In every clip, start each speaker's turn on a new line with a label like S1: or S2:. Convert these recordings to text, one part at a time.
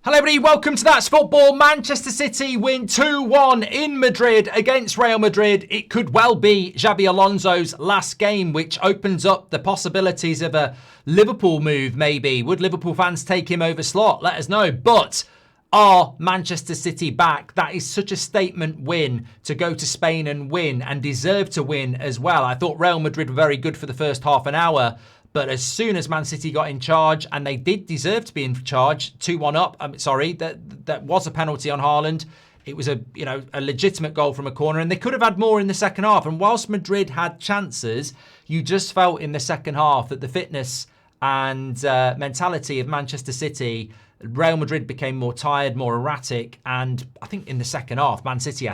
S1: Hello everybody, welcome to That's Football. Manchester City win 2-1 in Madrid against Real Madrid. It could well be Xavi Alonso's last game, which opens up the possibilities of a Liverpool move maybe. Would Liverpool fans take him over Slot? Let us know. But are Manchester City back? That is such a statement win to go to Spain and win, and deserve to win as well. I thought Real Madrid were very good for the first half an hour. But as soon as Man City got in charge, and they did deserve to be in charge, 2-1 up, that was a penalty on Haaland. It was a legitimate goal from a corner, and they could have had more in the second half. And whilst Madrid had chances, you just felt in the second half that the fitness and mentality of Manchester City, Real Madrid became more tired, more erratic, and I think in the second half, Man City,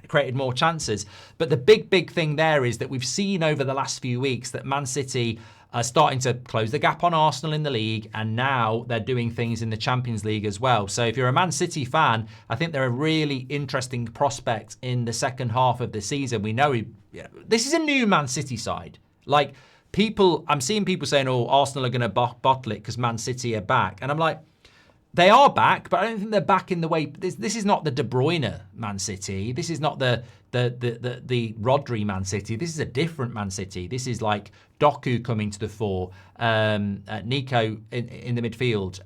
S1: created more chances. But the big thing there is that we've seen over the last few weeks that Man City are starting to close the gap on Arsenal in the league, and now they're doing things in the Champions League as well. So if you're a Man City fan, I think they're a really interesting prospect in the second half of the season. We know this is a new Man City side. Like, I'm seeing people saying, oh, Arsenal are going to bottle it because Man City are back. And I'm like, they are back, but I don't think they're back in the way. This is not the De Bruyne Man City. This is not the Rodri Man City. This is a different Man City. This is like Doku coming to the fore, Nico in the midfield,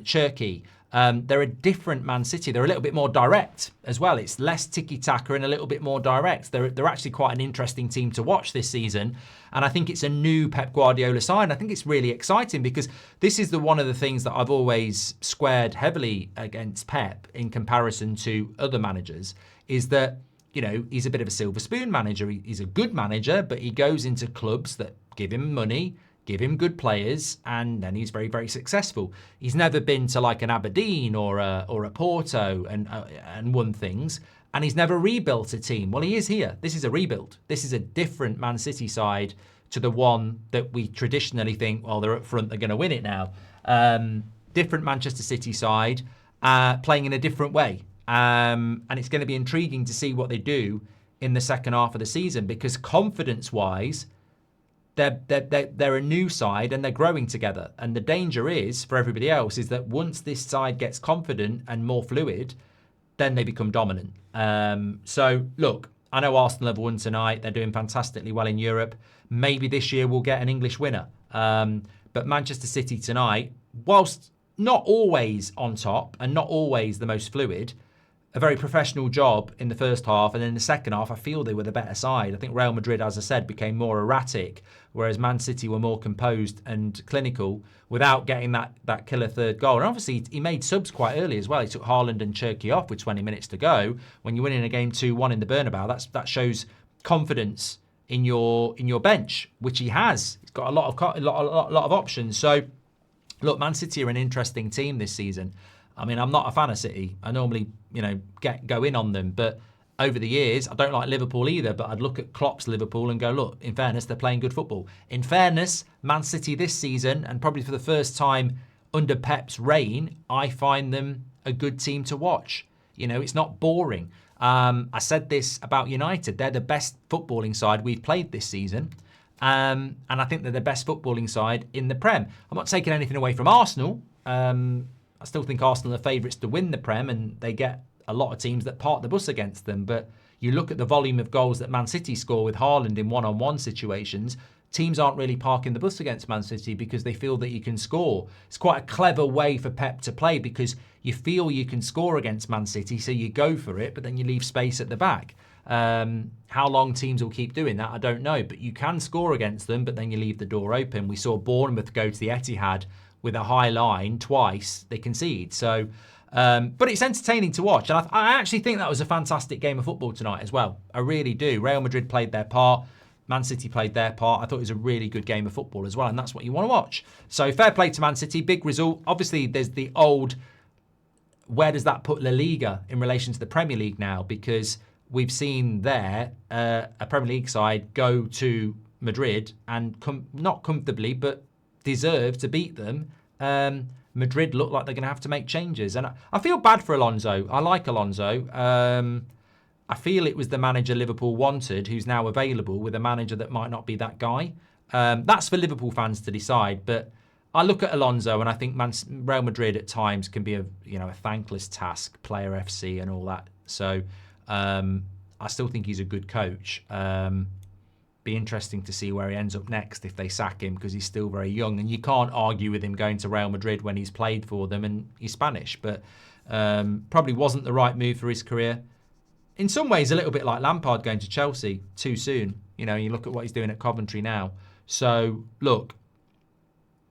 S1: Cherki. They're a different Man City. They're a little bit more direct as well. It's less tiki-taka and a little bit more direct. They're actually quite an interesting team to watch this season. And I think it's a new Pep Guardiola side. I think it's really exciting because this is one of the things that I've always squared heavily against Pep in comparison to other managers, is that, he's a bit of a silver spoon manager. He's a good manager, but he goes into clubs that give him money, give him good players, and then he's very, very successful. He's never been to like an Aberdeen or a Porto and won things, and he's never rebuilt a team. Well, he is here. This is a rebuild. This is a different Man City side to the one that we traditionally think, well, they're up front, they're going to win it now. Different Manchester City side, playing in a different way. And it's going to be intriguing to see what they do in the second half of the season, because confidence-wise, they're a new side and they're growing together. And the danger is, for everybody else, is that once this side gets confident and more fluid, then they become dominant. So, look, I know Arsenal have won tonight. They're doing fantastically well in Europe. Maybe this year we'll get an English winner. But Manchester City tonight, whilst not always on top and not always the most fluid, a very professional job in the first half, and then in the second half, I feel they were the better side. I think Real Madrid, as I said, became more erratic, whereas Man City were more composed and clinical without getting that killer third goal. And obviously, he made subs quite early as well. He took Haaland and Cherki off with 20 minutes to go. When you're winning a game 2-1 in the Bernabeu, that shows confidence in your bench, which he has. He's got a lot of options. So, look, Man City are an interesting team this season. I mean, I'm not a fan of City. I normally, go in on them. But over the years, I don't like Liverpool either. But I'd look at Klopp's Liverpool and go, look, in fairness, they're playing good football. In fairness, Man City this season, and probably for the first time under Pep's reign, I find them a good team to watch. It's not boring. I said this about United. They're the best footballing side we've played this season. And I think they're the best footballing side in the Prem. I'm not taking anything away from Arsenal. I still think Arsenal are favourites to win the Prem, and they get a lot of teams that park the bus against them. But you look at the volume of goals that Man City score with Haaland in one-on-one situations, teams aren't really parking the bus against Man City because they feel that you can score. It's quite a clever way for Pep to play because you feel you can score against Man City, so you go for it, but then you leave space at the back. How long teams will keep doing that, I don't know. But you can score against them, but then you leave the door open. We saw Bournemouth go to the Etihad with a high line twice. They concede. So, but it's entertaining to watch. And I actually think that was a fantastic game of football tonight as well. I really do. Real Madrid played their part. Man City played their part. I thought it was a really good game of football as well. And that's what you want to watch. So fair play to Man City. Big result. Obviously, there's the old, where does that put La Liga in relation to the Premier League now? Because we've seen there a Premier League side go to Madrid and not comfortably, but deserve to beat them. Madrid look like they're going to have to make changes. And I feel bad for Alonso. I like Alonso. I feel it was the manager Liverpool wanted, who's now available, with a manager that might not be that guy. That's for Liverpool fans to decide. But I look at Alonso and I think Real Madrid at times can be a thankless task, player FC and all that. So I still think he's a good coach. Be interesting to see where he ends up next if they sack him, because he's still very young and you can't argue with him going to Real Madrid when he's played for them and he's Spanish. But probably wasn't the right move for his career. In some ways, a little bit like Lampard going to Chelsea too soon. You look at what he's doing at Coventry now. So look,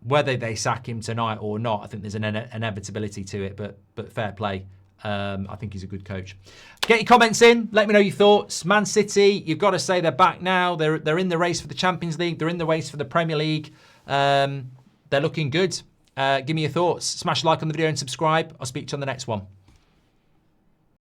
S1: whether they sack him tonight or not, I think there's an inevitability to it, but fair play. I think he's a good coach. Get your comments in. Let me know your thoughts. Man City, you've got to say they're back now. They're in the race for the Champions League. They're in the race for the Premier League. They're looking good. Give me your thoughts. Smash a like on the video and subscribe. I'll speak to you on the next one.